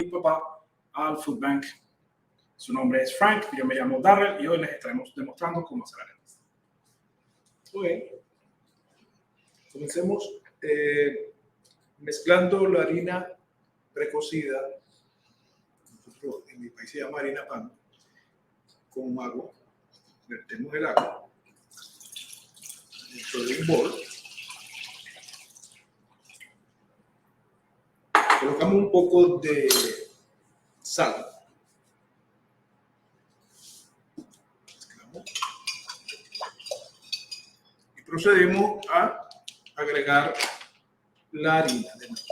mi papá al Food Bank. Su nombre es Frank, yo me llamo Darrell y hoy les estaremos demostrando cómo hacer arepas. Ok, comencemos mezclando la harina precocida, nosotros en mi país se llama harina pan, con agua. Vertemos el agua dentro de un bol. Colocamos un poco de sal. Mezclamos. Y procedemos a agregar la harina de maíz.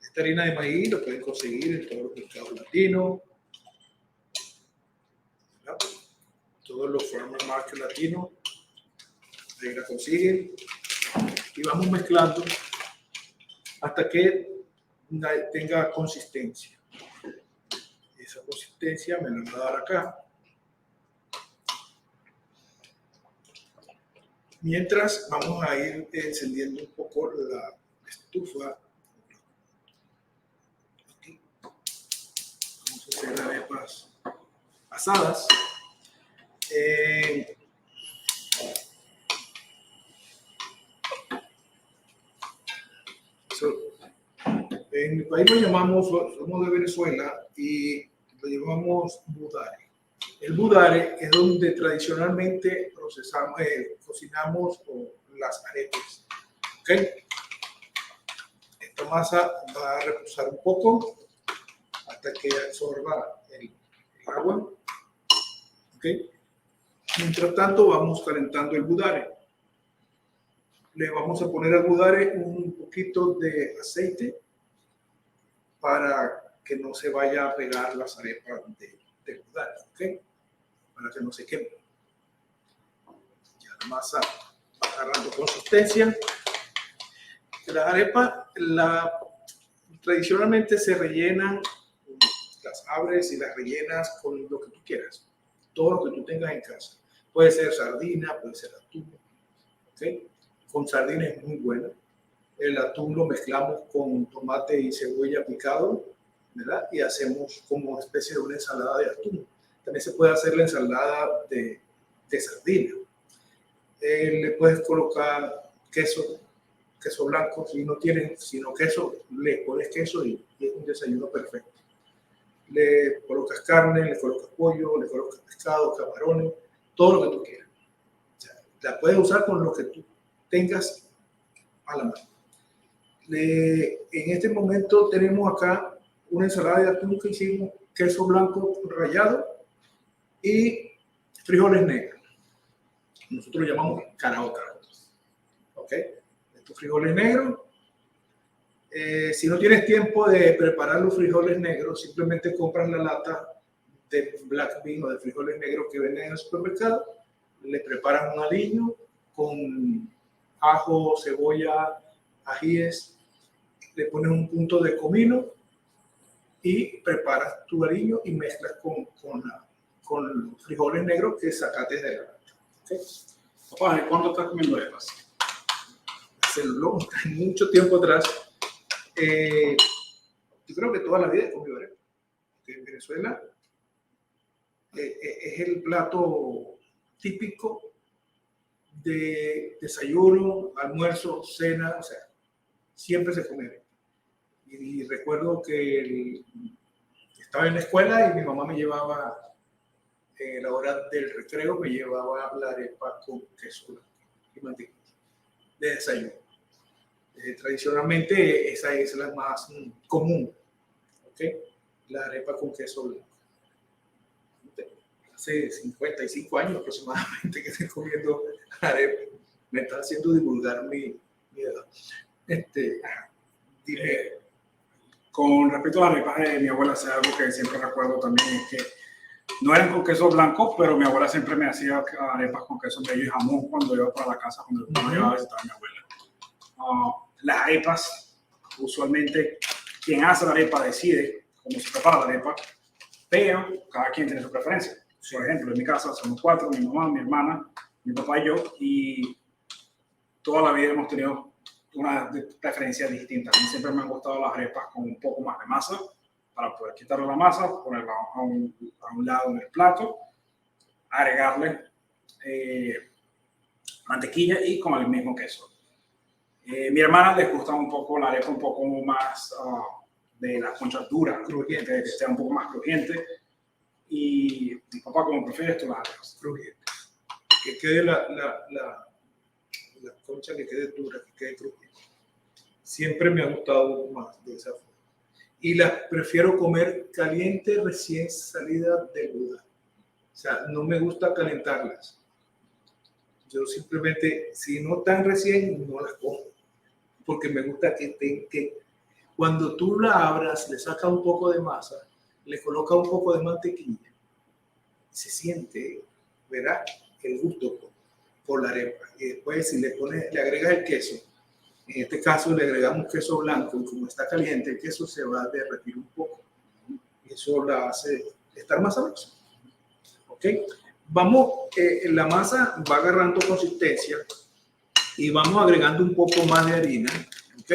Esta harina de maíz lo pueden conseguir en todos los mercados latinos, ¿verdad? Todos los farmers market latinos, ahí la consiguen. Y vamos mezclando hasta que tenga consistencia. Esa consistencia me la va a dar acá. Mientras vamos a ir encendiendo un poco la estufa. Aquí. Vamos a hacer arepas asadas. En mi país lo llamamos, somos de Venezuela y lo llamamos budare. El budare es donde tradicionalmente cocinamos las arepas. ¿Okay? Esta masa va a reposar un poco hasta que absorba el agua. ¿Okay? Mientras tanto vamos calentando el budare. Le vamos a poner al budare un poquito de aceite para que no se vaya a pegar las arepas del budare, ¿ok? Para que no se queme. Ya la masa va agarrando consistencia. Las arepas tradicionalmente se rellenan, las abres y las rellenas con lo que tú quieras, todo lo que tú tengas en casa. Puede ser sardina, puede ser atún, ¿ok? Con sardina es muy buena. El atún lo mezclamos con tomate y cebolla picado, ¿verdad? Y hacemos como una especie de una ensalada de atún. También se puede hacer la ensalada de sardina. Le puedes colocar queso blanco. Si no tienes sino queso, le pones queso y es un desayuno perfecto. Le colocas carne, le colocas pollo, le colocas pescado, camarones, todo lo que tú quieras. O sea, la puedes usar con lo que tú tengas a la mano. En este momento tenemos acá una ensalada de atún que hicimos, queso blanco rallado y frijoles negros. Nosotros lo llamamos caraotas. ¿Ok? Estos frijoles negros. Si no tienes tiempo de preparar los frijoles negros, simplemente compras la lata de black bean o de frijoles negros que venden en el supermercado, le preparas un aliño con ajo, cebolla, ajíes, le pones un punto de comino y preparas tu aliño y mezclas con los frijoles negros que sacaste de la lata. ¿Okay? Papá, ¿cuándo estás comiendo arepas? Hace mucho tiempo atrás. Yo creo que toda la vida he comido arepas. En Venezuela es el plato típico de desayuno, almuerzo, cena, o sea, siempre se come arepa. Y recuerdo que estaba en la escuela y mi mamá me llevaba, en la hora del recreo, me llevaba la arepa con queso blanco y mantequilla de desayuno. Tradicionalmente esa es la más común, ¿okay? La arepa con queso blanco. Hace 55 años aproximadamente que estoy comiendo arepa. Me está haciendo divulgar mi edad. Dime. Con respecto a las arepas de mi abuela, es algo que siempre recuerdo también, es que no eran con queso blanco, pero mi abuela siempre me hacía arepas con queso bello y jamón cuando iba para la casa, cuando yo iba a visitar a mi abuela. Las arepas, usualmente quien hace la arepa decide cómo se prepara la arepa, pero cada quien tiene su preferencia. Por ejemplo, en mi casa somos 4, mi mamá, mi hermana, mi papá y yo, y toda la vida hemos tenido una preferencia distinta. A mí siempre me han gustado las arepas con un poco más de masa, para poder quitarle la masa, ponerla a un lado en el plato, agregarle mantequilla y con el mismo queso. Mi hermana les gusta un poco la arepa un poco más de la concha dura, crujiente, que sea un poco más crujiente. Y mi papá, como prefieres tú las arepas crujiente. Que quede la concha, que quede dura, que quede crujiente. Siempre me ha gustado más de esa forma. Y las prefiero comer caliente recién salida del budar. O sea, no me gusta calentarlas. Yo simplemente, si no están recién, no las como. Porque me gusta que cuando tú la abras, le sacas un poco de masa, le colocas un poco de mantequilla, se siente, ¿verdad?, el gusto por la arepa. Y después, si le agregas el queso, en este caso le agregamos queso blanco, y como está caliente, el queso se va a derretir un poco. Y eso la hace estar más sabrosa. ¿Ok? Vamos, la masa va agarrando consistencia y vamos agregando un poco más de harina. ¿Ok?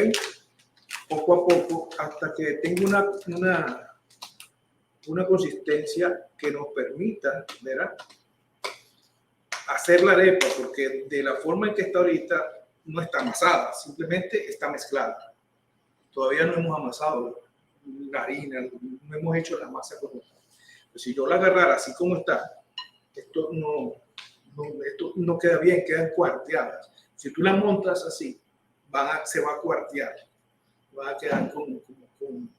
Poco a poco, hasta que tenga una consistencia que nos permita, ¿verdad?, hacer la arepa, porque de la forma en que está ahorita no está amasada, simplemente está mezclada. Todavía no hemos amasado la harina, no hemos hecho la masa como está. Pues si yo la agarrara así como está, esto no queda bien, quedan cuarteadas. Si tú la montas así, se va a cuartear, va a quedar con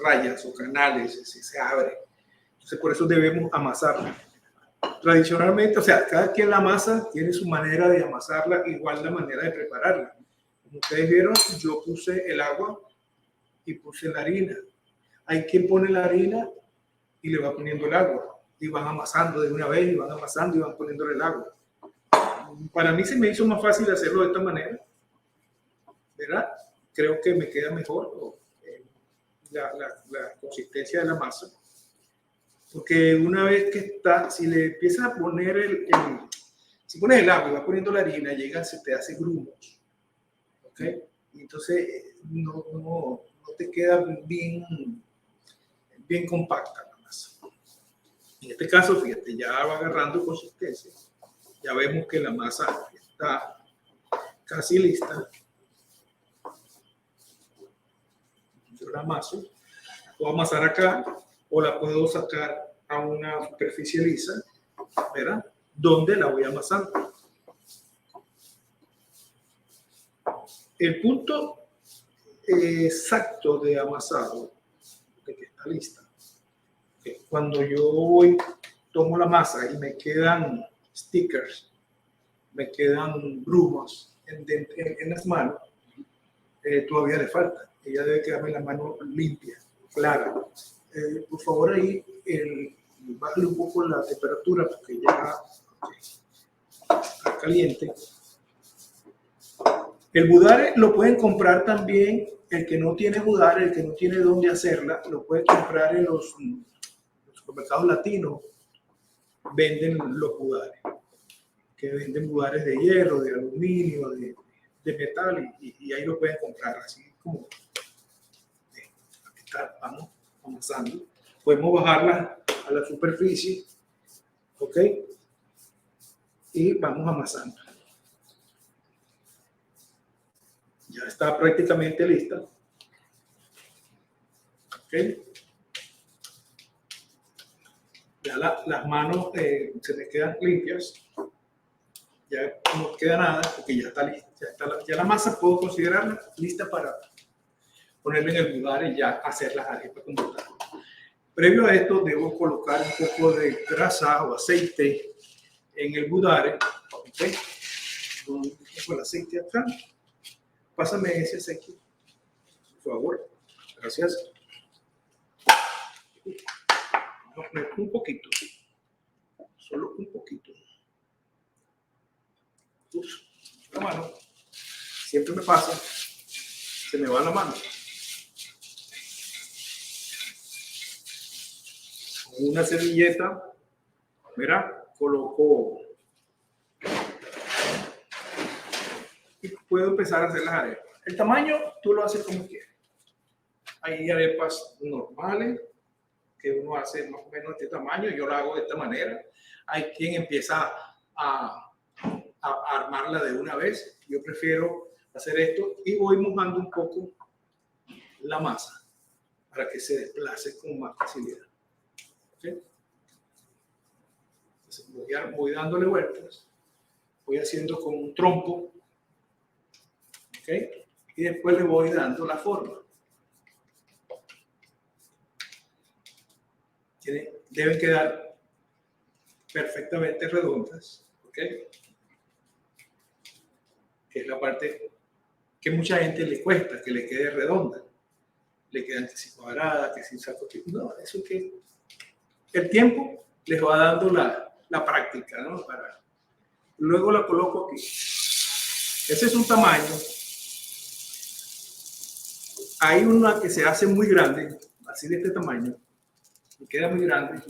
rayas o canales, se abre. Entonces por eso debemos amasarla. Tradicionalmente, o sea, cada quien la amasa tiene su manera de amasarla, igual la manera de prepararla. Como ustedes vieron, yo puse el agua y puse la harina. Hay quien pone la harina y le va poniendo el agua. Y van amasando de una vez, y van amasando y van poniéndole el agua. Para mí se me hizo más fácil hacerlo de esta manera, ¿verdad? Creo que me queda mejor la consistencia de la masa. Porque una vez que está, si le empiezas a poner si pones el agua y vas poniendo la harina, se te hace grumos. ¿Ok? Y entonces no te queda bien compacta la masa. En este caso, fíjate, ya va agarrando consistencia. Ya vemos que la masa está casi lista. Yo la amaso. Puedo amasar acá o la puedo sacar a una superficie lisa, ¿verdad?, donde la voy amasando. El punto exacto de amasado, de que está lista, cuando yo tomo la masa y me quedan stickers, me quedan grumos en las manos, todavía le falta. Ella debe quedarme la mano limpia, clara. Por favor, ahí bajarle un poco la temperatura porque ya está caliente. El budare lo pueden comprar también. El que no tiene budare, el que no tiene dónde hacerla, lo puede comprar en los supermercados latinos. Venden los budares, que venden budares de hierro, de aluminio, de metal, y ahí lo pueden comprar así como vamos amasando. Podemos bajarla a la superficie, ¿ok? Y vamos amasando. Ya está prácticamente lista. ¿Ok? Ya las manos se me quedan limpias. Ya no queda nada porque ya está lista. Ya la masa puedo considerarla lista para ponerla en el budar y ya hacer las arepas como tal. Previo a esto, debo colocar un poco de grasa o aceite en el budare. ¿Ok? Con el aceite acá. Pásame ese aceite, por favor. Gracias. Un poquito. Solo un poquito. Uf, la mano. Siempre me pasa. Se me va la mano. Con una servilleta, mira, coloco puedo empezar a hacer las arepas. El tamaño tú lo haces como quieras. Hay arepas normales que uno hace más o menos de este tamaño, yo la hago de esta manera. Hay quien empieza a armarla de una vez. Yo prefiero hacer esto y voy mojando un poco la masa para que se desplace con más facilidad. ¿Okay? Entonces voy dándole vueltas, voy haciendo con un trompo, ¿okay? Y después le voy dando la forma. Deben quedar perfectamente redondas, ¿ok? Que es la parte que mucha gente le cuesta, que le quede redonda. Le quedan que si cuadrada, que si saco. No, eso que el tiempo les va dando la práctica, ¿no? Luego la coloco aquí. Ese es un tamaño. Hay una que se hace muy grande, así de este tamaño, y queda muy grande,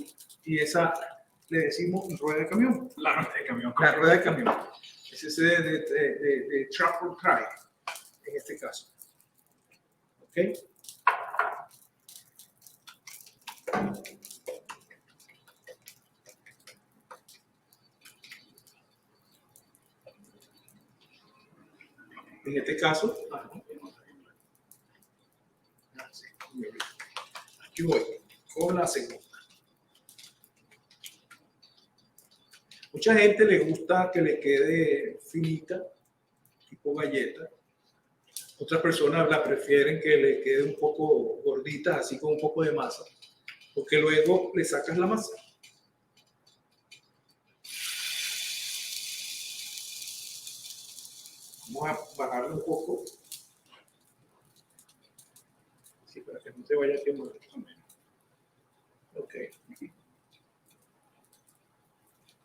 y esa le decimos rueda de camión. La rueda de camión. La rueda de camión. Ese es de truck or try, en este caso. ¿Ok? En este caso, aquí voy con la segunda. Mucha gente le gusta que le quede finita, tipo galleta. Otras personas la prefieren que le quede un poco gordita, así con un poco de masa, porque luego le sacas la masa. Vamos a bajarle un poco. Sí, para que no se vaya a quemar. Ok.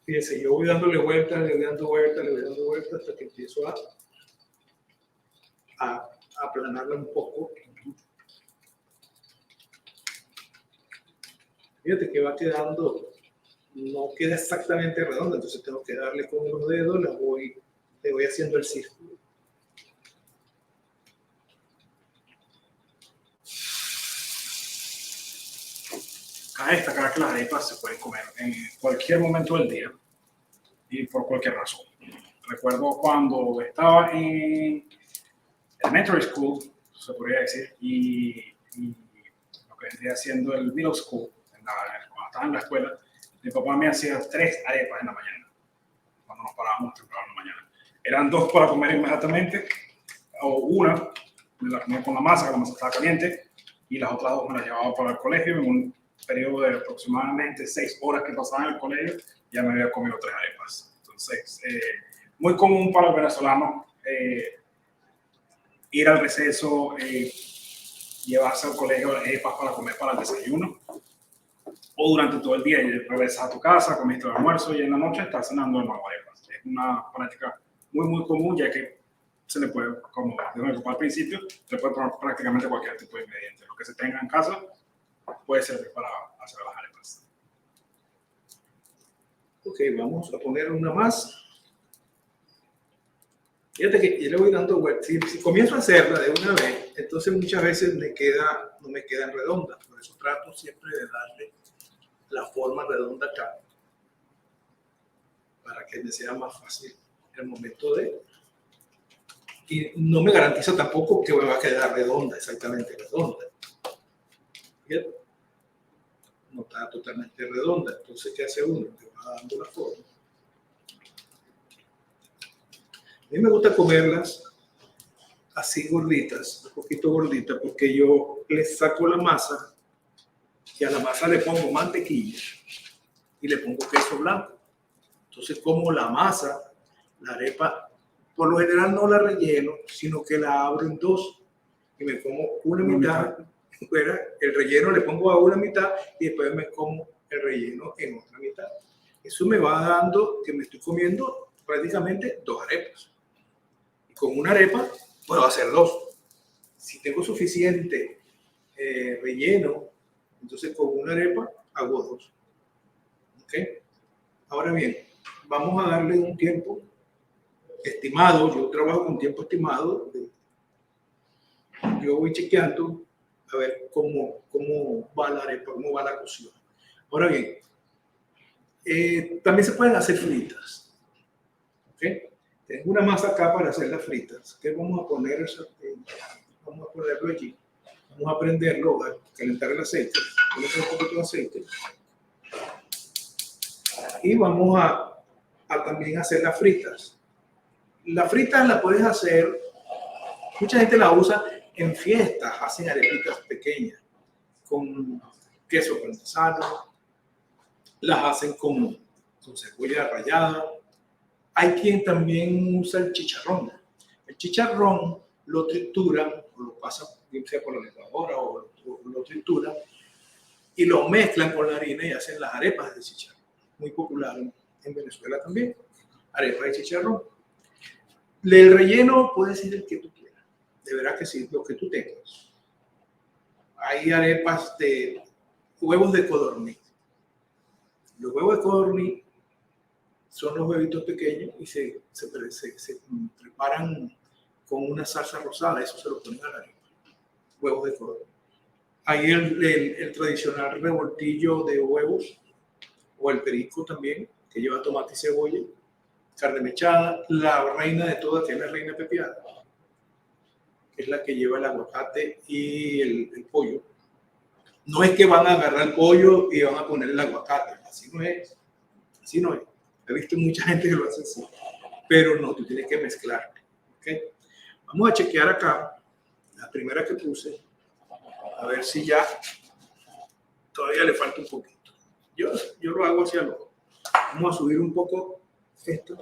Fíjense, yo voy dándole vueltas, le voy dando vueltas, le voy dando vueltas hasta que empiezo a aplanarla un poco. Fíjate que va quedando, no queda exactamente redonda, entonces tengo que darle con los dedos, le voy haciendo el círculo. Cabe destacar que las arepas se pueden comer en cualquier momento del día y por cualquier razón. Recuerdo cuando estaba en elementary school, se podría decir, y lo que vendría siendo el middle school, cuando estaba en la escuela, mi papá me hacía 3 arepas en la mañana, cuando nos parábamos temprano en la mañana. Eran 2 para comer inmediatamente, o una, me la comía con la masa estaba caliente, y las otras 2 me las llevaba para el colegio en un periodo de aproximadamente 6 horas que pasaba en el colegio, ya me había comido 3 arepas. Entonces, muy común para el venezolano ir al receso, llevarse al colegio arepas para comer para el desayuno, o durante todo el día y regresas a tu casa, comiste el almuerzo y en la noche estás cenando de nuevo arepas. Es una práctica muy, muy común, ya que se le puede, como dijimos al principio, se puede poner prácticamente cualquier tipo de ingrediente. Lo que se tenga en casa puede servir para hacer las arepas. Ok, vamos a poner una más. Fíjate que yo le voy dando vueltas. Si comienzo a hacerla de una vez, entonces muchas veces no me quedan redondas. Por eso trato siempre de darle la forma redonda acá, para que me sea más fácil el momento de... Y no me garantiza tampoco que me va a quedar redonda, exactamente redonda. ¿Bien? No está totalmente redonda. Entonces, ¿qué hace uno? Le va dando la forma. A mí me gusta comerlas así gorditas, un poquito gorditas, porque yo le saco la masa y a la masa le pongo mantequilla y le pongo queso blanco. Entonces, como la masa, la arepa, por lo general no la relleno, sino que la abro en 2 y me como una mitad. El relleno le pongo a una mitad y después me como el relleno en otra mitad. Eso me va dando que me estoy comiendo prácticamente 2 arepas. Y con una arepa puedo hacer 2. Si tengo suficiente relleno, entonces con una arepa hago 2. ¿Ok? Ahora bien, vamos a darle un tiempo estimado, yo trabajo con tiempo estimado, yo voy chequeando a ver cómo va la arepa, cómo va la cocción. Ahora bien, también se pueden hacer fritas. ¿Okay? Tengo una masa acá para hacer las fritas. ¿Qué vamos a poner? Vamos a ponerlo allí. Vamos a prenderlo, a calentar el aceite. Voy a poner un poquito de aceite. Y vamos a también hacer las fritas. Las fritas las puedes hacer, mucha gente la usa en fiestas, hacen arepitas pequeñas con queso parmesano, las hacen con cebolla rallada. Hay quien también usa el chicharrón. El chicharrón lo trituran, o lo pasan, sea por la licuadora o lo trituran y lo mezclan con la harina y hacen las arepas de chicharrón. Muy popular en Venezuela también, arepas de chicharrón. El relleno puede ser el que tú quieras, de verdad que sí, lo que tú tengas. Hay arepas de huevos de codorniz. Los huevos de codorniz son los huevitos pequeños y se preparan con una salsa rosada, eso se lo ponen a la arepa, huevos de codorniz. Hay el tradicional revoltillo de huevos, o el perico también, que lleva tomate y cebolla, carne mechada, la reina de todas, que es la reina pepiada, que es la que lleva el aguacate y el pollo. No es que van a agarrar el pollo y van a poner el aguacate, así no es, así no es. He visto mucha gente que lo hace así, pero no, tú tienes que mezclar. ¿Okay? Vamos a chequear acá, la primera que puse, a ver si ya todavía le falta un poquito. Yo lo hago hacia abajo. Vamos a subir un poco esto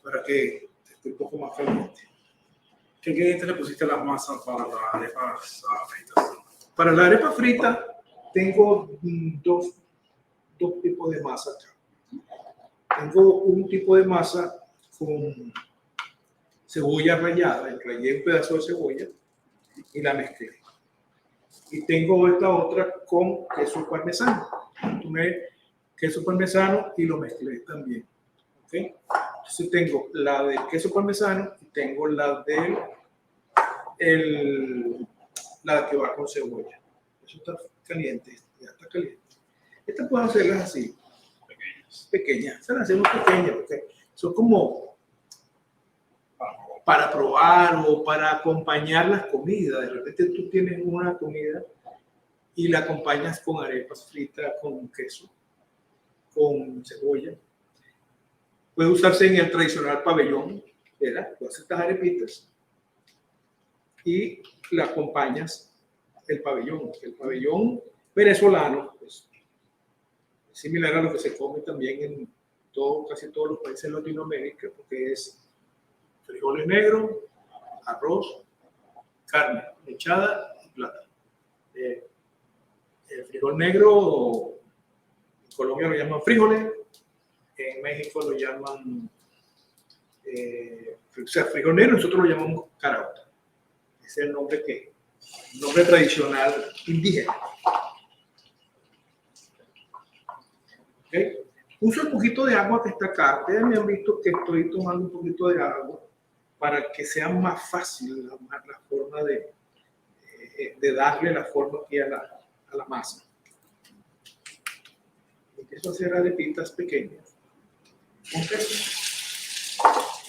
para que esté un poco más caliente. ¿Qué ingredientes le pusiste a las masas para las arepas fritas? Para la arepa frita tengo dos tipos de masa acá. Tengo un tipo de masa con cebolla rallada, rayé un pedazo de cebolla y la mezclé. Y tengo esta otra con queso parmesano. Tomé queso parmesano y lo mezclé también. ¿Okay? Entonces tengo la de queso parmesano y tengo la de la que va con cebolla. Eso está caliente, ya está caliente. Estas puedo hacerlas así, pequeñas. Se las hacemos pequeñas porque son como para probar o para acompañar las comidas. De repente tú tienes una comida y la acompañas con arepas fritas, con queso, con cebolla. Puede usarse en el tradicional pabellón, ¿verdad? Tú haces estas arepitas y la acompañas el pabellón venezolano, pues, similar a lo que se come también en casi todos los países de Latinoamérica, porque es frijoles negros, arroz, carne mechada y plátano. El frijol negro, en Colombia lo llaman frijoles, en México lo llaman, o sea, frijol negro, nosotros lo llamamos caraota. Ese es el nombre tradicional indígena. ¿Okay? Uso un poquito de agua que está acá. Ustedes me han visto que estoy tomando un poquito de agua para que sea más fácil la forma de darle la forma aquí a la masa. Empiezo a hacer arepitas pequeñas. ¿Okay?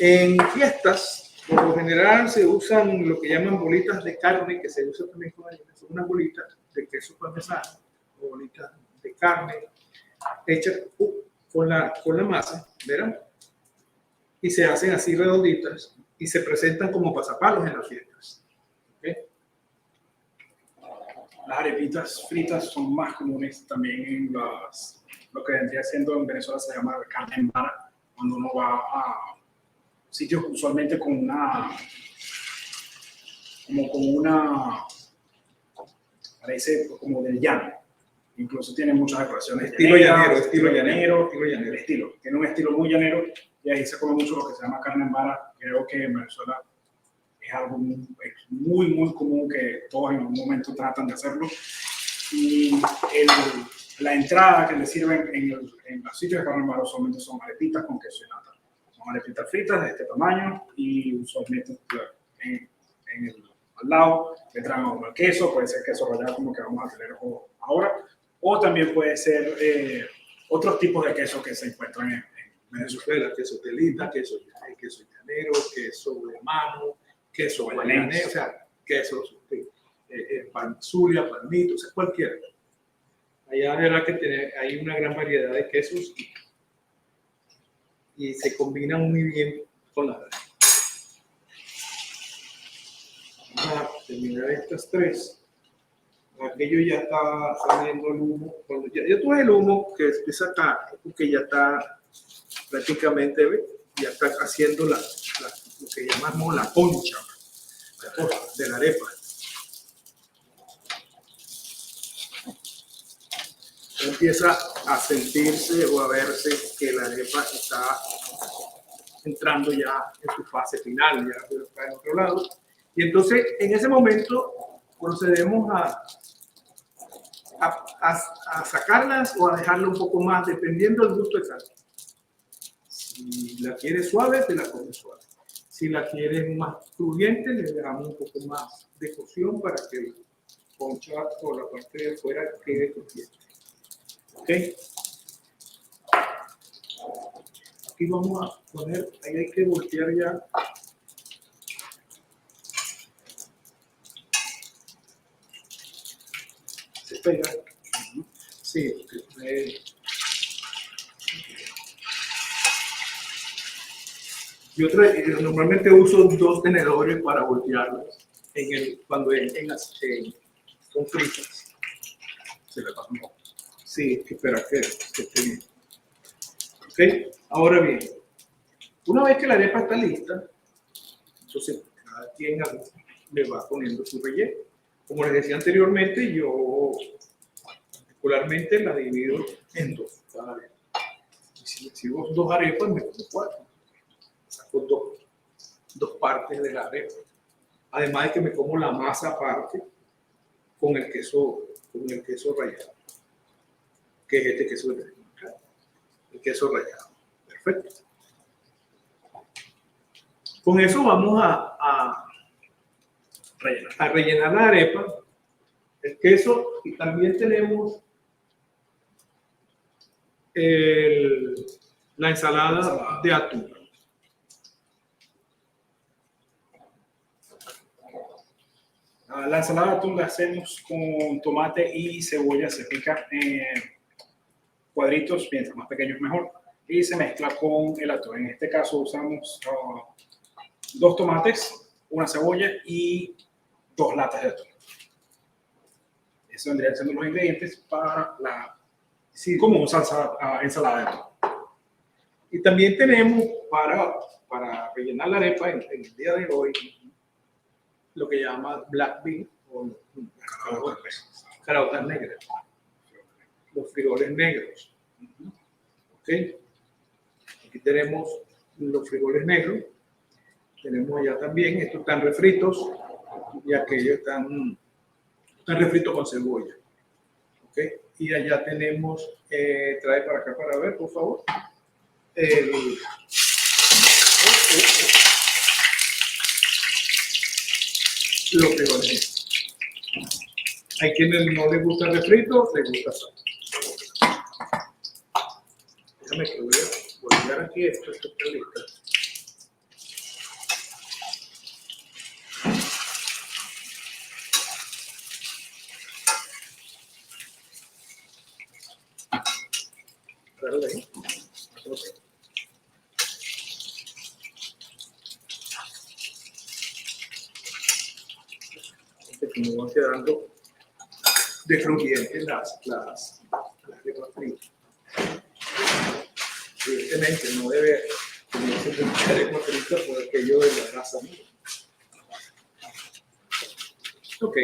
En fiestas, por lo general se usan lo que llaman bolitas de carne, que se usa también con harina. Son unas bolitas de queso parmesano, o bolitas de carne hechas con la masa, ¿verdad? Y se hacen así redonditas y se presentan como pasapalos en las fiestas. ¿Okay? Las arepitas fritas son más comunes también en lo que vendría siendo en Venezuela se llama carne en vara, cuando uno va a sitios usualmente parece como del llano. Incluso tiene muchas decoraciones. Estilo llanero. Tiene un estilo muy llanero y ahí se come mucho lo que se llama carne en vara. Creo que en Venezuela es algo muy, muy común que todos en algún momento tratan de hacerlo. Y la entrada que le sirven en los sitios de carne en vara solamente son arepitas con queso y nata. Son arepitas fritas de este tamaño y usualmente al lado le traen el queso, puede ser queso rallado como que vamos a tener ahora, o también puede ser otros tipos de queso que se encuentran en Venezuela. Queso telita, queso llanero, queso de mano, queso guayanés, o sea, quesos, pan Zulia, palmito, o sea, cualquiera. Allá de verdad que hay una gran variedad de quesos y se combinan muy bien con las. Vamos a terminar estas tres. Aquello ya está saliendo el humo. Cuando ya tú ves el humo que empieza acá, porque ya está prácticamente, ¿ves? Ya está haciendo lo que llamamos la concha de la arepa. Empieza a sentirse o a verse que la arepa está entrando ya en su fase final, ya está en otro lado. Y entonces, en ese momento, procedemos a sacarlas o a dejarla un poco más, dependiendo del gusto de cada quien. Si la quieres suave, te la comes suave. Si la quieres más crujiente, le dejamos un poco más de cocción para que la concha o la parte de afuera quede crujiente. ¿Ok? Aquí vamos a poner, ahí hay que voltear ya. Se pega. Sí, yo normalmente uso 2 tenedores para voltearlas cuando son fritas. Se le pasa un poco. Sí, espera que esté bien. ¿Ok? Ahora bien, una vez que la arepa está lista, entonces cada quien le va poniendo su relleno. Como les decía anteriormente, yo particularmente la divido en 2. Cada arepa. Y si recibo 2 arepas, me como 4. Saco 2 partes de la arepa. Además de que me como la masa aparte con el queso rallado, que es este queso de acá, el queso rallado. Perfecto. Con eso vamos a rellenar la arepa, el queso, y también tenemos la ensalada de atún. La ensalada de atún la hacemos con tomate y cebolla, se pica en cuadritos, mientras más pequeños mejor, y se mezcla con el atún. En este caso usamos 2 tomates, una cebolla y 2 latas de atún. Eso vendrían siendo los ingredientes para como ensalada de atún. Y también tenemos para rellenar la arepa en el día de hoy lo que llama black bean o caraotas negras, los frijoles negros. ¿Ok? Aquí tenemos los frijoles negros, tenemos allá también, estos están refritos y aquellos están refritos con cebolla. ¿Ok? Y allá tenemos, trae para acá para ver, por favor, los frijoles. Hay quienes no les gusta refrito, les gusta sal. Déjame que voy a voltear aquí esto está listo. Me van quedando de crujientes las arepas fritas. Evidentemente no debe comerse mucha arepa frita por aquello de la grasa. Ok.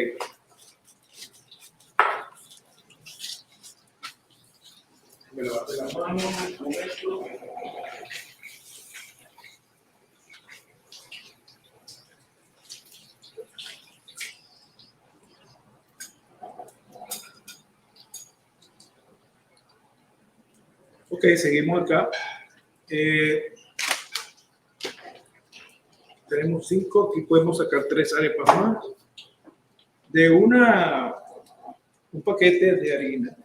Me lavaste las manos con esto. Ok, seguimos acá. Tenemos 5, aquí podemos sacar 3 arepas más. De un paquete de harina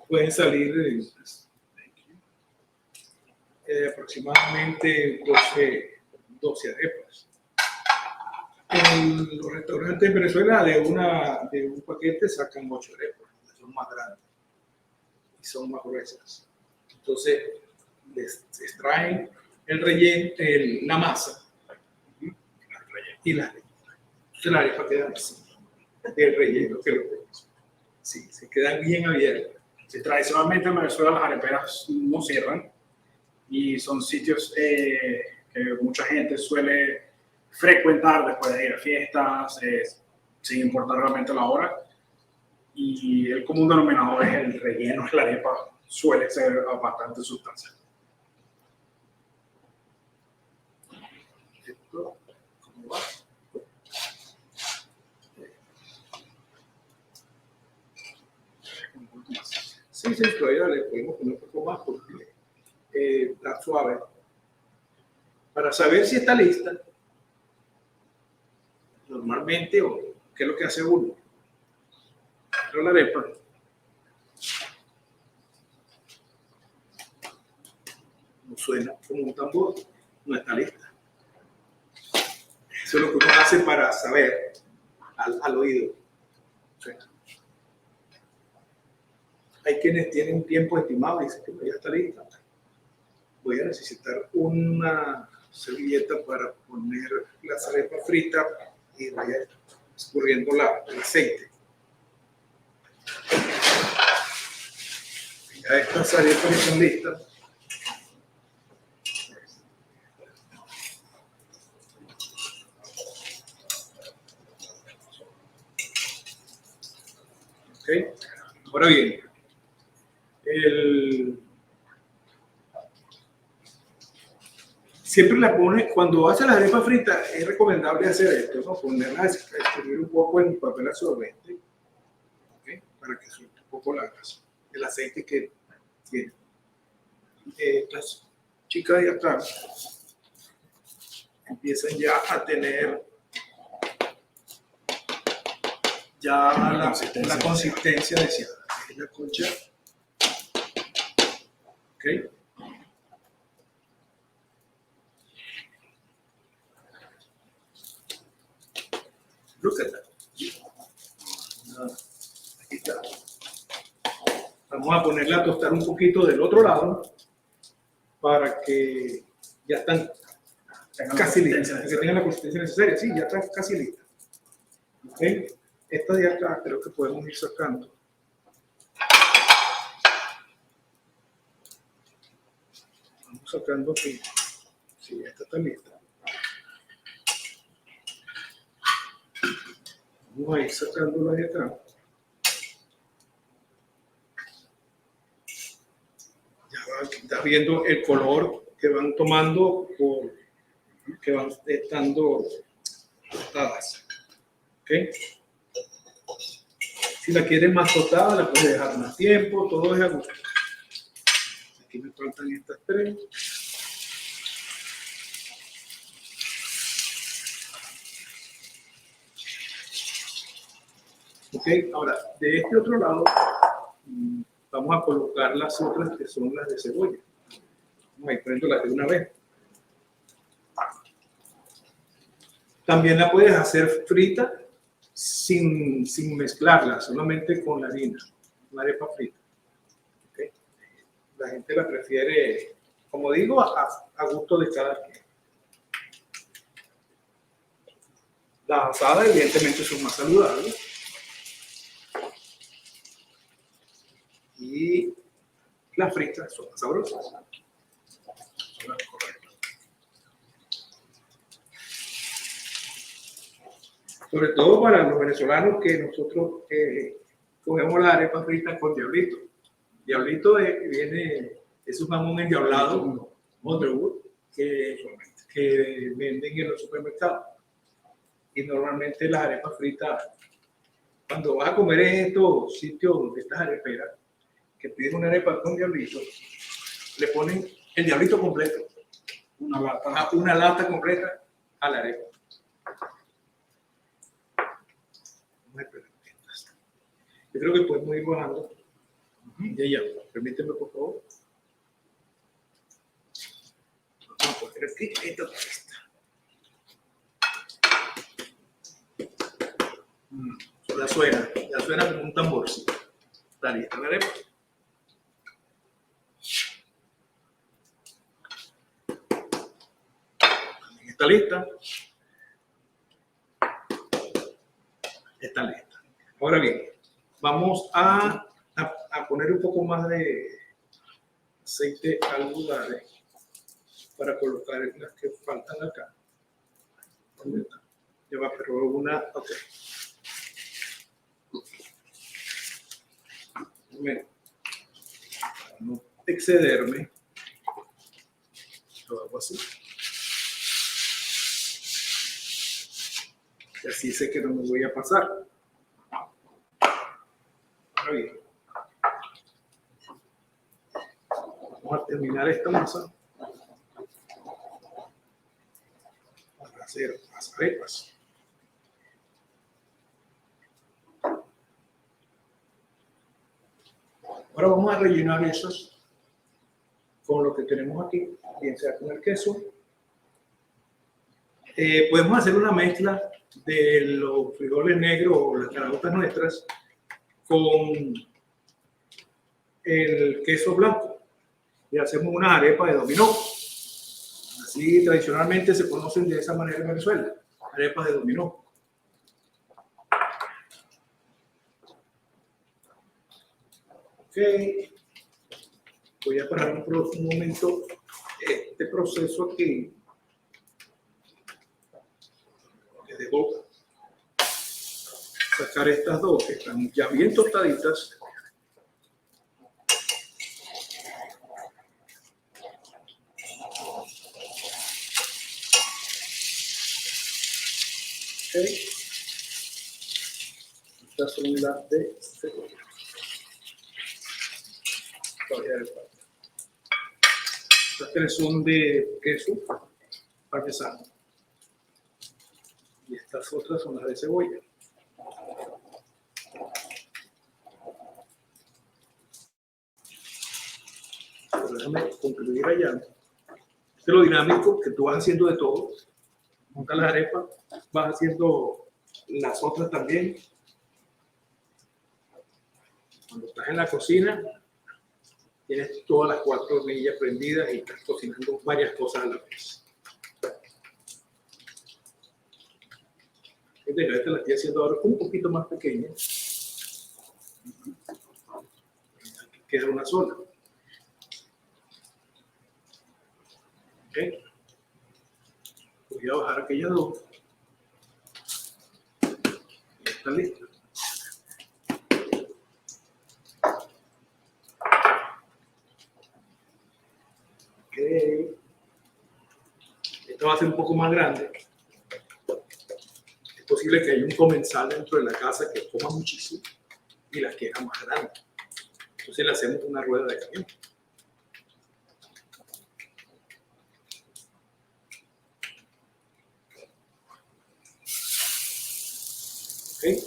pueden salir aproximadamente 12 arepas. En los restaurantes en Venezuela de un paquete sacan 8 arepas, son más grandes y son más gruesas. Entonces les extraen el relleno, la masa y la arepa queda así, del relleno que lo vemos. Sí, se quedan bien abiertas. Sí, tradicionalmente en Venezuela las areperas no cierran y son sitios que mucha gente suele frecuentar después de ir a fiestas, sin importar realmente la hora. Y el común denominador es el relleno de la arepa, suele ser bastante sustancial. ¿Cómo va? Sí, todavía le podemos poner un poco más porque está suave. Para saber si está lista, normalmente, ¿qué es lo que hace uno? Agarra la arepa. No suena como un tambor, no está lista. Eso es lo que uno hace para saber al oído. Suena. Hay quienes tienen tiempo estimado y dicen que ya está lista. Voy a necesitar una servilleta para poner las arepas fritas y vaya escurriendo el aceite. Ya estas arepas están listas. Okay. Ahora bien, siempre la pone, cuando hace las arepas fritas, es recomendable hacer esto, ¿no? Ponerlas a escurrir un poco en papel absorbente, ¿okay? Para que suelte un poco el aceite que tiene. Estas chicas de acá empiezan ya a tener la consistencia deseada. Es la concha. Okay. Look at that. Aquí está. Vamos a ponerla a tostar un poquito del otro lado para que ya están casi listas, que tengan la consistencia necesaria. Sí, ya están casi listas. Okay. Esta de acá creo que podemos ir sacando. Vamos sacando aquí. Sí, esta está lista. Vamos a ir sacándola de acá. Ya estás viendo el color que van tomando que van estando tostadas. ¿Okay? Si la quieres más tostada, la puedes dejar más tiempo, todo es a gusto. Aquí me faltan estas 3. Ok, ahora de este otro lado vamos a colocar las otras que son las de cebolla. Vamos a ir poniéndolas de una vez. También la puedes hacer frita sin mezclarla, solamente con la harina, una arepa frita. ¿Okay? La gente la prefiere, como digo, a gusto de cada quien. Las asadas evidentemente son más saludables. Y las fritas son más sabrosas. Sobre todo para los venezolanos que nosotros cogemos la arepa frita con diablito. Diablito viene, es un jamón endiablado, Motherwood, que venden en los supermercados. Y normalmente las arepas fritas, cuando vas a comer en estos sitios de estas areperas, que piden una arepa con diablito, le ponen el diablito completo. Una lata. a una lata completa a la arepa. Vamos a esperar. Yo creo que podemos ir bajando. Ya, permíteme por favor. Vamos a poner aquí esta pasta. Ya suena como un tamborcito. Está lista la arepa. Está lista. Está lista. Ahora bien, vamos a poner un poco más de aceite al budare para colocar las que faltan acá. ¿Dónde está? Ya va, pero una. Ok. Para no excederme, lo hago así. Y así sé que no me voy a pasar. Ahora bien, vamos a terminar esta masa para hacer las arepas. Ahora vamos a rellenar esas con lo que tenemos aquí, bien sea con el queso. Podemos hacer una mezcla de los frijoles negros o las caraotas nuestras con el queso blanco y hacemos una arepa de dominó. Así tradicionalmente se conocen de esa manera en Venezuela, arepas de dominó. Ok, voy a parar un momento este proceso aquí. Que debo sacar estas dos que están ya bien tostaditas. Okay. Estas son las de cebolla. Estas tres son de queso parmesano. Y estas otras son las de cebolla. Pero déjame concluir allá. Este es lo dinámico, que tú vas haciendo de todo. Montas las arepas, vas haciendo las otras también. Cuando estás en la cocina, tienes todas las 4 hornillas prendidas y estás cocinando varias cosas a la vez. Esta la estoy haciendo ahora un poquito más pequeña. Aquí queda una sola. Okay. Voy a bajar aquellas dos. Y está lista. Okay. Esta va a ser un poco más grande. Es posible que haya un comensal dentro de la casa que coma muchísimo y la quiera más grande. Entonces le hacemos una rueda de camión. Okay.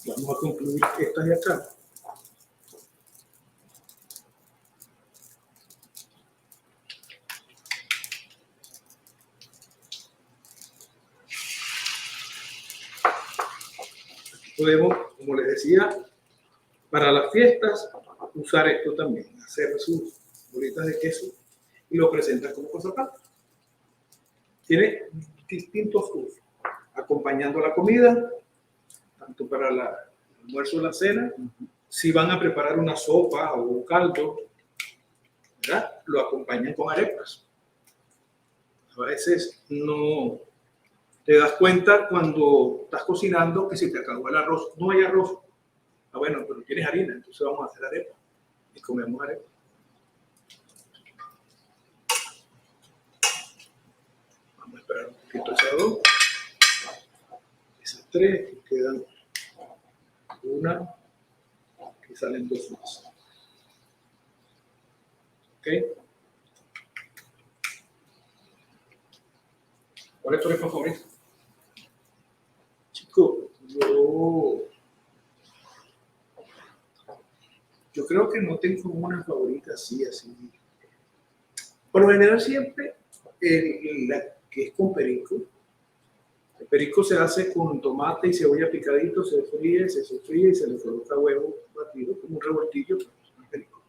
Vamos a concluir estas de acá. Podemos, como les decía, para las fiestas, usar esto también, hacer sus bolitas de queso y lo presentan como cosa aparte. Tiene distintos usos, acompañando la comida, tanto para el almuerzo o la cena. Si van a preparar una sopa o un caldo, ¿verdad? Lo acompañan con arepas. A veces no te das cuenta cuando estás cocinando que se te acabó el arroz. No hay arroz. Ah, bueno, pero tienes harina, entonces vamos a hacer arepa. Y comemos arepa. Vamos a esperar un poquito esas dos. Esas tres que quedan una, que salen dos más. ¿Ok? ¿Cuál es tu arepa favorita? Chico, yo creo que no tengo una favorita así. Por lo general siempre la que es con perico. El perico se hace con tomate y cebolla picadito, se sofríe y se le coloca huevo batido como un revoltillo con perico.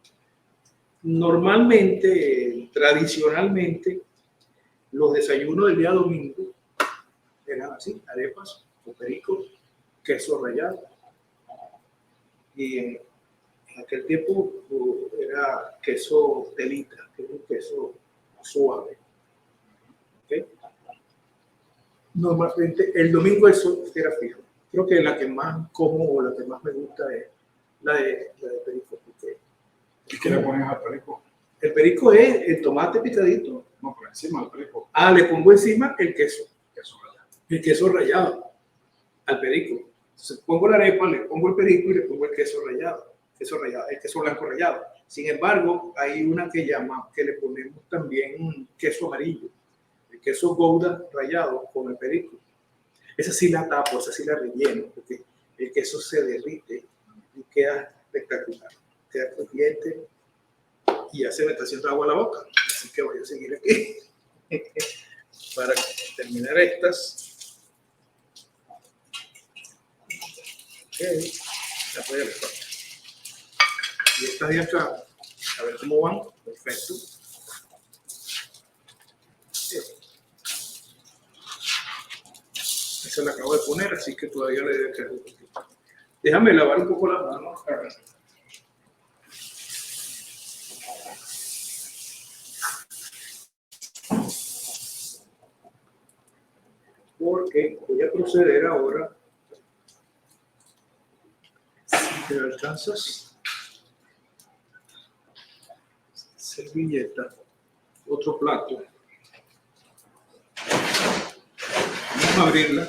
Normalmente, tradicionalmente, los desayunos del día domingo eran así, arepas con perico, queso rallado. Y en aquel tiempo era queso telita, que es un queso suave. ¿Okay? Normalmente el domingo eso era fijo. Creo que la que más como o la que más me gusta es la de perico. Porque ¿Y qué le pones al perico? el perico es el tomate picadito. No, por encima del perico. Le pongo encima el queso. Queso rallado. El queso rallado al perico. Entonces pongo la arepa, le pongo el perico y le pongo el queso rallado, el queso blanco rallado. Sin embargo, hay una que le ponemos también queso amarillo, el queso Gouda rallado con el perico. Esa sí la tapo, esa sí la relleno, porque el queso se derrite y queda espectacular, queda crujiente y ya se me está haciendo agua a la boca. Así que voy a seguir aquí para terminar estas. Ok, ya voy a la parte. Y estas de acá, a ver cómo van. Perfecto. Esa la acabo de poner, así que todavía le debe quedar un poquito. Déjame lavar un poco las manos. Porque voy a proceder ahora. Si te alcanzas, servilleta, otro plato. Vamos a abrirla.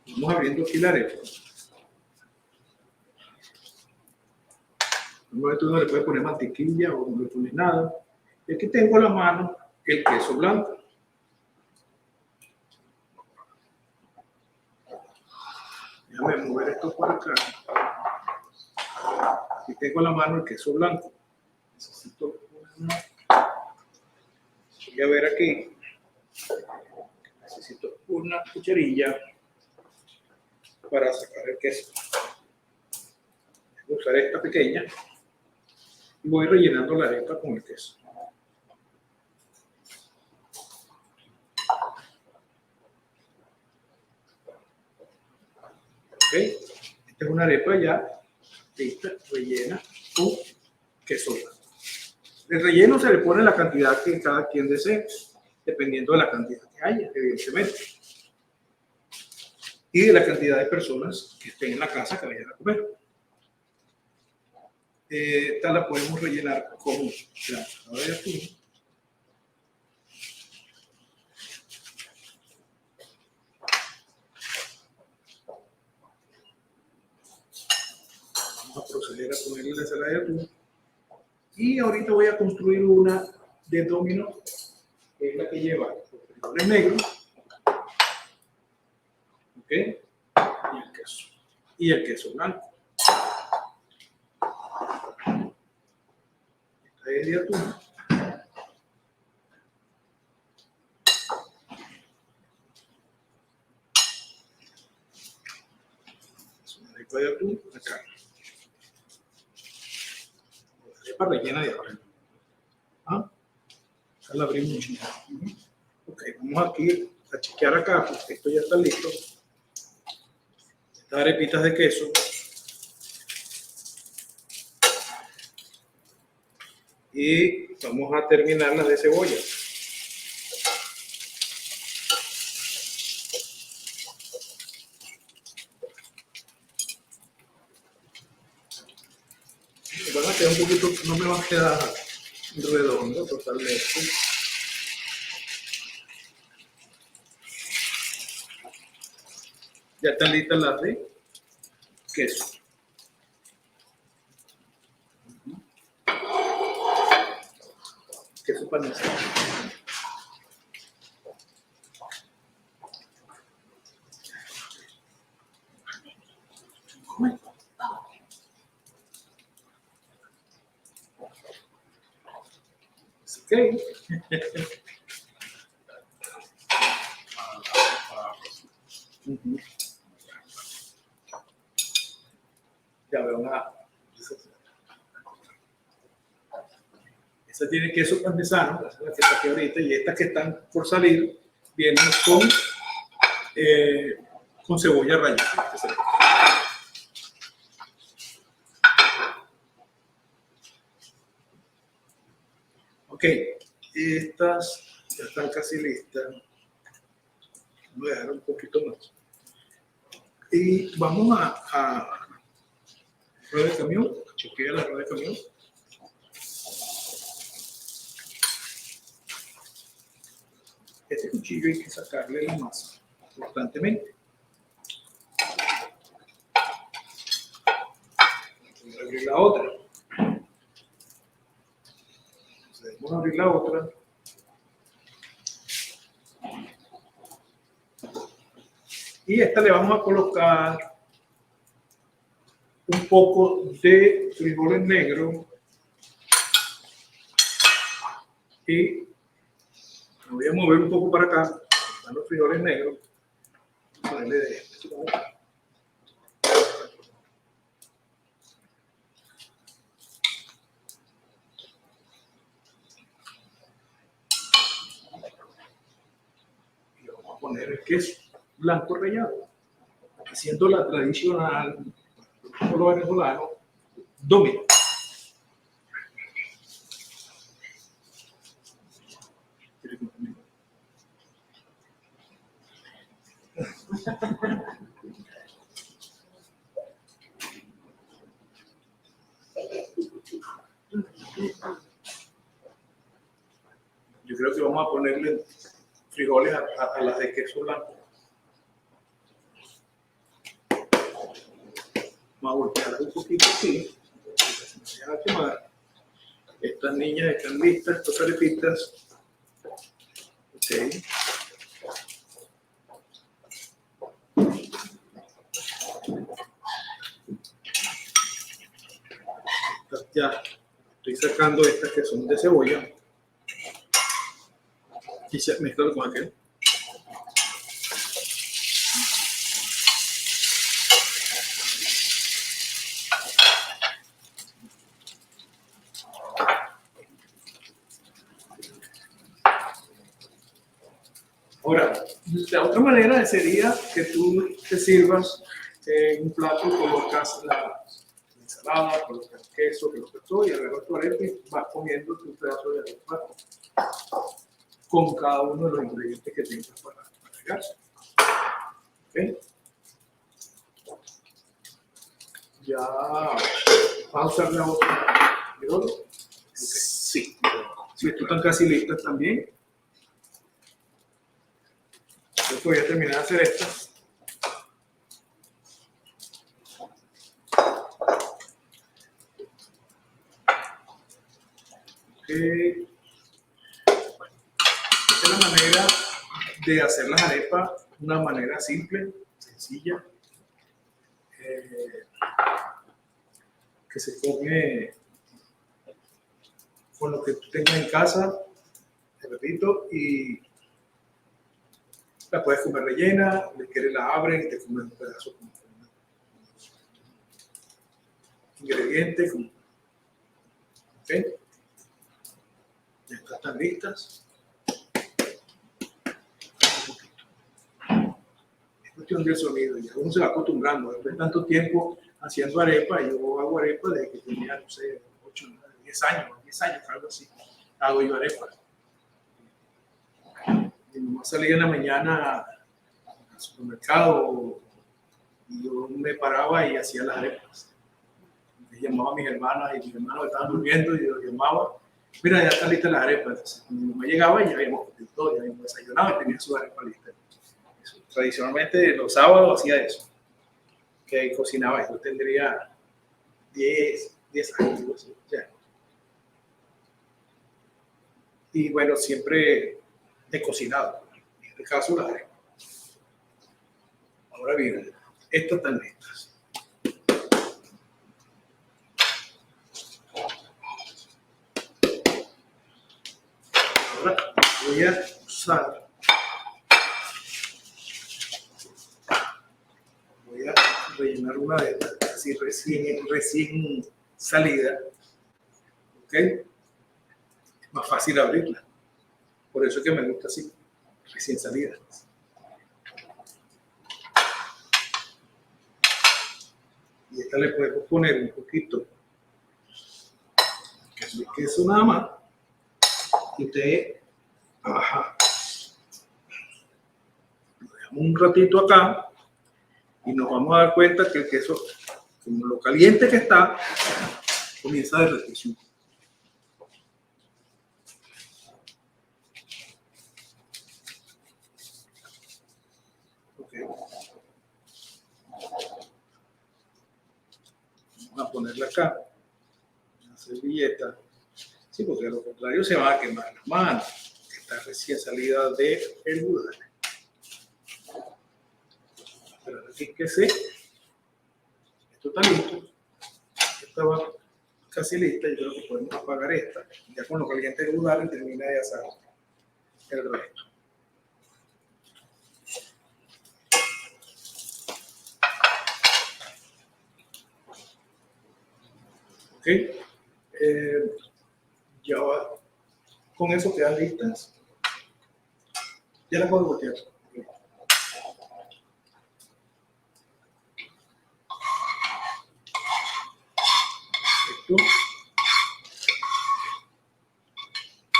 Vamos abriendo aquí la arepa. Normalmente uno le puede poner mantequilla o no le pone nada. Y aquí tengo a la mano el queso blanco. Déjame mover esto por acá. Aquí tengo a la mano el queso blanco. Necesito voy a ver aquí. Necesito una cucharilla para sacar el queso. Voy a usar esta pequeña y voy rellenando la arepa con el queso. Ok, esta es una arepa ya lista, rellena con queso blanco. El relleno se le pone la cantidad que cada quien desee, dependiendo de la cantidad que haya, evidentemente. Y de la cantidad de personas que estén en la casa que vayan a comer. Esta la podemos rellenar con la tajada de atún. Vamos a proceder a ponerle la ensalada de atún. Y ahorita voy a construir una de domino, que es la que lleva los frijoles negros, ¿ok? Y el queso blanco. Esta es de atún. Es una arepa de atún acá. Arepa rellena de atún. Ya la abrí mucho. Ok, vamos aquí a chequear acá, porque esto ya está listo. Estas arepitas de queso. Y vamos a terminar las de cebolla. Me van a quedar un poquito, no me va a quedar redondo totalmente. Ya están listas las de queso. empanizado. Ok. Ujú. Ya veo una. Esta tiene queso parmesano, esa es la que está aquí ahorita, y estas que están por salir vienen con cebolla rallada. Ok, estas ya están casi listas. Voy a dejar un poquito más. Y vamos a rueda de camión, chequea la rueda de camión. Este cuchillo hay que sacarle la masa constantemente. Voy a abrir la otra. Entonces, vamos a abrir la otra. Y a esta le vamos a colocar un poco de frijoles negros. Y me voy a mover un poco para acá. Están los frijoles negros. Vamos a darle de esto. Y vamos a poner el queso blanco rallado, haciendo la tradicional por los venezolanos, domino. Yo creo que vamos a ponerle frijoles a las de queso blanco. Vamos a voltear un poquito así. Se van a quemar. Estas niñas están listas, estas arepitas. Ok. Ya estoy sacando estas que son de cebolla. Y se mezclan con aquel. Ahora, la otra manera sería que tú te sirvas en un plato, colocas la ensalada, colocas queso, colocas todo y alrededor de tu arepa y vas comiendo tu pedazo de arepa con cada uno de los ingredientes que tengas para agregar. ¿Okay? Ya vas a usar la otra. Okay. Sí. Si estas están casi listas también. Entonces voy a terminar de hacer esto. Okay. Esta es la manera de hacer las arepas, una manera simple, sencilla, que se come con lo que tú tengas en casa, te repito, y la puedes comer rellena, si quieres la abres y te comes un pedazo con ingredientes. ¿Ok? Ya están listas. Es cuestión del sonido, ya uno se va acostumbrando. Después de tanto tiempo haciendo arepa, yo hago arepa desde que tenía, no sé, 8, 9, 10 años, algo así. Hago yo arepas. Mi mamá salía en la mañana al supermercado y yo me paraba y hacía las arepas. Le llamaba a mis hermanas y mis hermanos estaban durmiendo y yo los llamaba. Mira, ya está lista la arepa. Entonces, cuando mi mamá llegaba ya habíamos comido todo, ya habíamos desayunado y tenía su arepa lista. Eso. Tradicionalmente los sábados hacía eso, que cocinaba. Yo tendría 10 años, algo así. Ya. Y bueno, siempre he cocinado. En este caso, la arepa. Ahora bien, estas están listas. Ahora voy a usar, voy a rellenar una de estas, así recién salida, ¿ok? Es más fácil abrirla, por eso es que me gusta así, recién salida. Y esta le podemos poner un poquito de queso nada más, y usted, ajá, lo dejamos un ratito acá, y nos vamos a dar cuenta que el queso, como lo caliente que está, comienza a derretirse. Okay. Vamos a ponerla acá, una servilleta, sí, porque de lo contrario se va a quemar la mano, que está recién salida del budare. Pero aquí que sé, esto está listo, estaba casi lista, yo creo que podemos apagar esta, ya con lo caliente del budare termina de asar el resto. Ok, ya va. Con eso quedan listas. Ya las puedo voltear. Esto.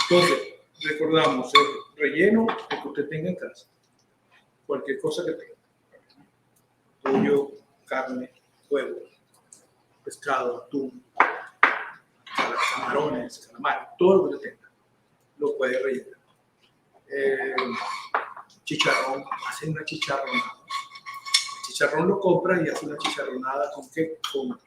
Entonces, recordamos el relleno que usted tenga en casa. Cualquier cosa que tenga. Pollo, carne, huevo, pescado, atún, camarones, calamar, todo lo que usted tenga, lo puede rellenar. Chicharrón, hace una chicharronada. El chicharrón lo compra y hace una chicharronada con qué? Con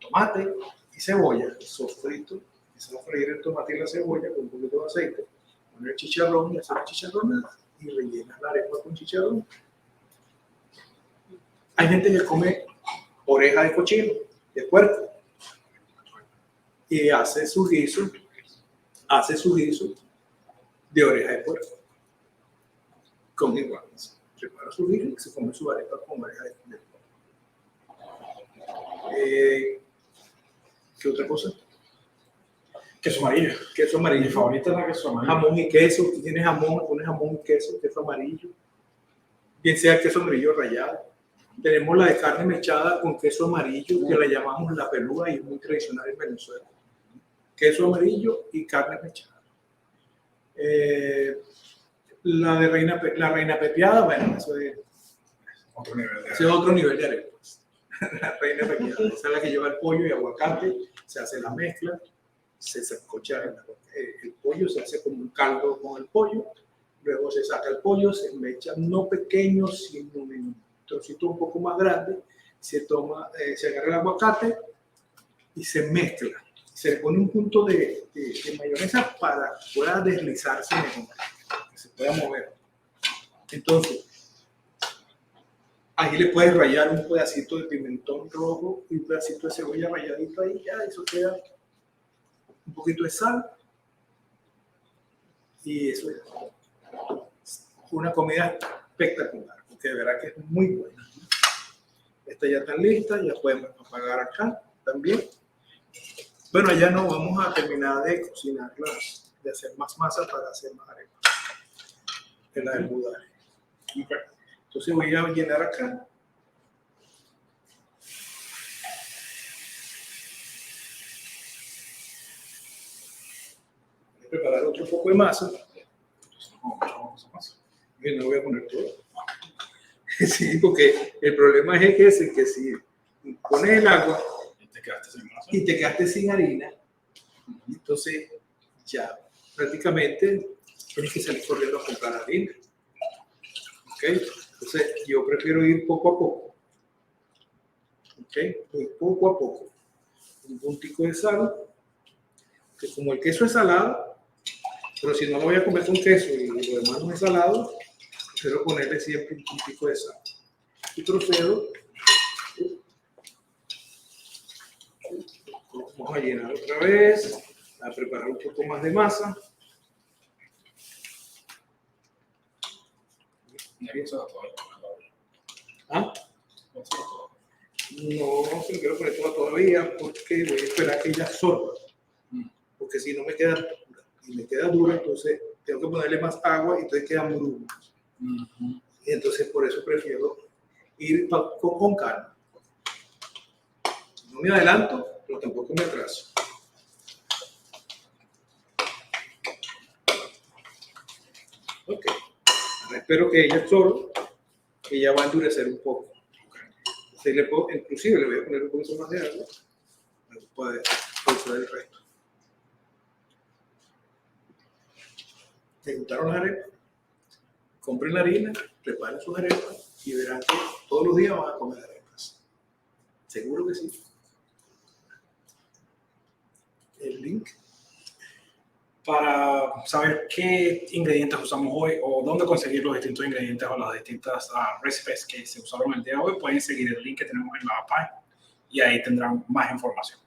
tomate y cebolla, sofrito. Empieza a freír el tomate y la cebolla con un poquito de aceite. Pone el chicharrón y hace la chicharronada y rellena la arepa con chicharrón. Hay gente que come oreja de cochino, de puerco, y hace su guiso de oreja de puerco. Con iguales. Prepara su guiso y se come su arepa con oreja de puerco. ¿Qué otra cosa? Queso amarillo. Queso amarillo. Mi favorita es la queso amarillo. Jamón y queso. Si tienes jamón, pones jamón y queso amarillo. Bien sea queso amarillo rallado. Tenemos la de carne mechada con queso amarillo, que la llamamos la peluda y es muy tradicional en Venezuela. Queso amarillo y carne mechada. La de la reina pepiada, bueno, eso es Otro nivel de ese es otro nivel de arepas. La reina pepiada, esa es la que lleva el pollo y aguacate, se hace la mezcla, se sancocha el pollo, se hace como un caldo con el pollo, luego se saca el pollo, se mecha no pequeño, sino en trocito un poco más grande, se agarra el aguacate y se mezcla. Se le pone un punto de mayonesa para que pueda deslizarse mejor, que se pueda mover. Entonces, ahí le puedes rallar un pedacito de pimentón rojo y un pedacito de cebolla ralladito ahí, ya eso queda un poquito de sal y eso es una comida espectacular, porque de verdad que es muy buena. Esta ya está lista, ya podemos apagar acá también. Bueno, ya no vamos a terminar de cocinarlas, de hacer más masa para hacer más arepas. Es la del budare. Okay. Entonces voy a llenar acá. Voy a preparar otro poco de masa. Y no voy a poner todo. Sí, porque el problema es que si pones el agua y te quedaste sin harina, entonces ya prácticamente tienes que salir corriendo a comprar harina. ¿Ok? Entonces yo prefiero ir poco a poco. ¿Ok? Voy poco a poco. Un puntico de sal, que como el queso es salado, pero si no lo voy a comer con queso y lo demás no es salado, prefiero ponerle siempre un poquito de sal. Y procedo. Vamos a llenar otra vez, a preparar un poco más de masa. ¿Ah? No se lo quiero poner toda todavía porque voy a esperar que ella absorba. Porque si no me queda dura. Si me queda dura, entonces tengo que ponerle más agua y entonces quedan grumas. Y entonces por eso prefiero ir con calma. No me adelanto, pero tampoco me atraso. Ok. Ahora espero que ella absorba, que ella va a endurecer un poco. Inclusive le voy a poner un poquito más de agua para usar el resto. ¿Te gustaron las arepas? Compren la harina, preparen sus arepas y verán que todos los días van a comer arepas. Seguro que sí. El link. Para saber qué ingredientes usamos hoy o dónde conseguir los distintos ingredientes o las distintas recipes que se usaron el día de hoy, pueden seguir el link que tenemos en la página y ahí tendrán más información.